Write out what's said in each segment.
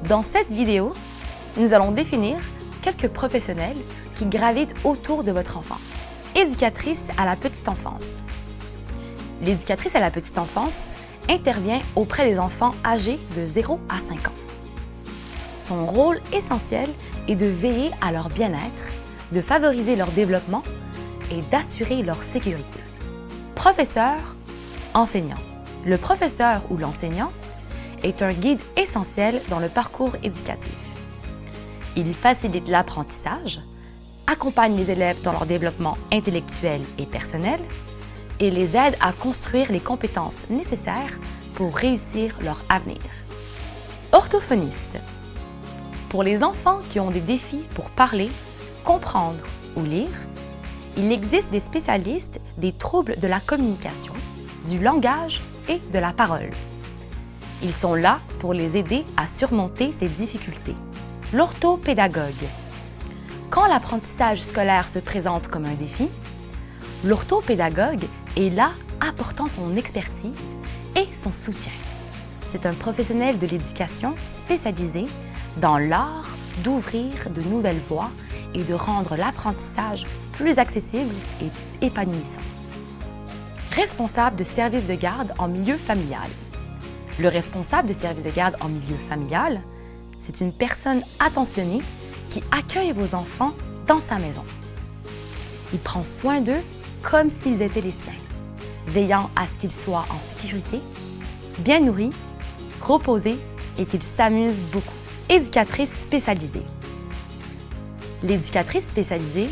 Dans cette vidéo, nous allons définir quelques professionnels qui gravitent autour de votre enfant. Éducatrice à la petite enfance. L'éducatrice à la petite enfance intervient auprès des enfants âgés de 0 à 5 ans. Son rôle essentiel est de veiller à leur bien-être, de favoriser leur développement et d'assurer leur sécurité. Professeur, enseignant. Le professeur ou l'enseignant est un guide essentiel dans le parcours éducatif. Il facilite l'apprentissage, accompagne les élèves dans leur développement intellectuel et personnel et les aide à construire les compétences nécessaires pour réussir leur avenir. Orthophoniste. Pour les enfants qui ont des défis pour parler, comprendre ou lire, il existe des spécialistes des troubles de la communication, du langage et de la parole. Ils sont là pour les aider à surmonter ces difficultés. L'orthopédagogue. Quand l'apprentissage scolaire se présente comme un défi, l'orthopédagogue est là apportant son expertise et son soutien. C'est un professionnel de l'éducation spécialisé dans l'art d'ouvrir de nouvelles voies et de rendre l'apprentissage plus accessible et épanouissant. Responsable de service de garde en milieu familial. Le responsable de service de garde en milieu familial, c'est une personne attentionnée qui accueille vos enfants dans sa maison. Il prend soin d'eux comme s'ils étaient les siens, veillant à ce qu'ils soient en sécurité, bien nourris, reposés et qu'ils s'amusent beaucoup. Éducatrice spécialisée. L'éducatrice spécialisée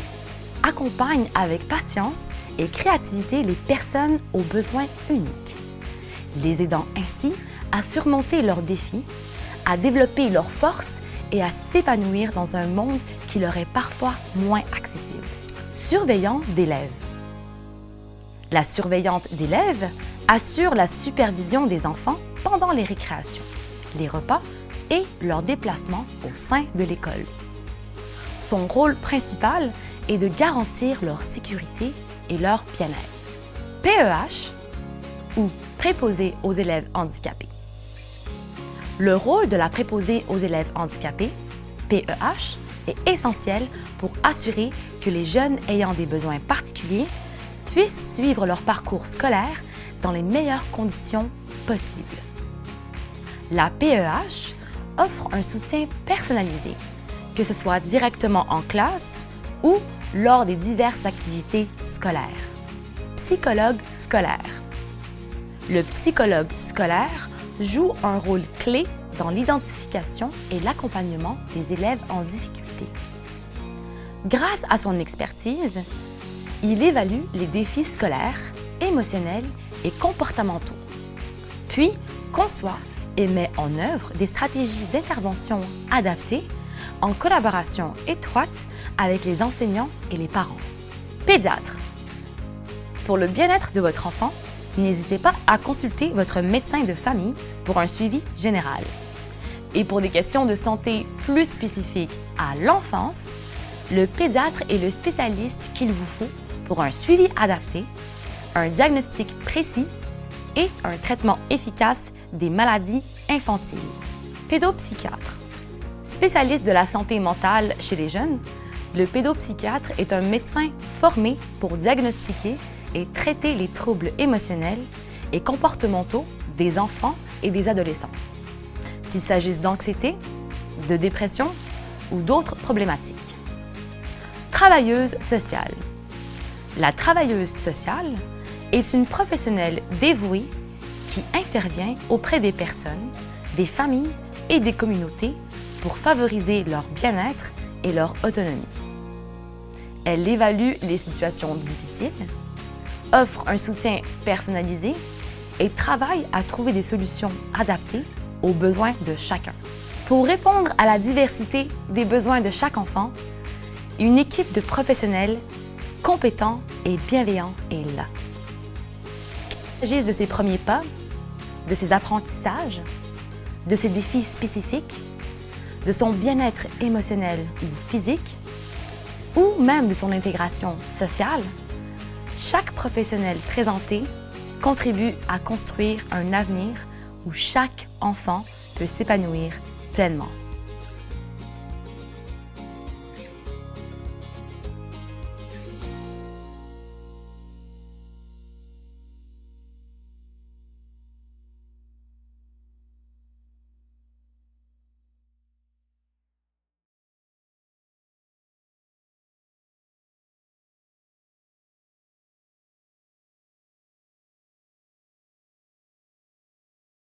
accompagne avec patience et créativité les personnes aux besoins uniques, les aidant ainsi à surmonter leurs défis, à développer leurs forces et à s'épanouir dans un monde qui leur est parfois moins accessible. Surveillant d'élèves. La surveillante d'élèves assure la supervision des enfants pendant les récréations, les repas et leurs déplacements au sein de l'école. Son rôle principal est de garantir leur sécurité et leur bien-être. PEH ou préposé aux élèves handicapés. Le rôle de la préposée aux élèves handicapés, PEH, est essentiel pour assurer que les jeunes ayant des besoins particuliers puissent suivre leur parcours scolaire dans les meilleures conditions possibles. La PEH offre un soutien personnalisé, que ce soit directement en classe ou lors des diverses activités scolaires. Psychologue scolaire. Le psychologue scolaire joue un rôle clé dans l'identification et l'accompagnement des élèves en difficulté. Grâce à son expertise, il évalue les défis scolaires, émotionnels et comportementaux, puis conçoit et met en œuvre des stratégies d'intervention adaptées en collaboration étroite avec les enseignants et les parents. Pédiatre. Pour le bien-être de votre enfant, n'hésitez pas à consulter votre médecin de famille pour un suivi général. Et pour des questions de santé plus spécifiques à l'enfance, le pédiatre est le spécialiste qu'il vous faut pour un suivi adapté, un diagnostic précis et un traitement efficace des maladies infantiles. Pédopsychiatre. Spécialiste de la santé mentale chez les jeunes, le pédopsychiatre est un médecin formé pour diagnostiquer et traiter les troubles émotionnels et comportementaux des enfants et des adolescents, qu'il s'agisse d'anxiété, de dépression ou d'autres problématiques. Travailleuse sociale. La travailleuse sociale est une professionnelle dévouée qui intervient auprès des personnes, des familles et des communautés pour favoriser leur bien-être et leur autonomie. Elle évalue les situations difficiles, offre un soutien personnalisé et travaille à trouver des solutions adaptées aux besoins de chacun. Pour répondre à la diversité des besoins de chaque enfant, une équipe de professionnels compétents et bienveillants est là. Qu'il s'agisse de ses premiers pas, de ses apprentissages, de ses défis spécifiques, de son bien-être émotionnel ou physique, ou même de son intégration sociale, chaque professionnel présenté contribue à construire un avenir où chaque enfant peut s'épanouir pleinement.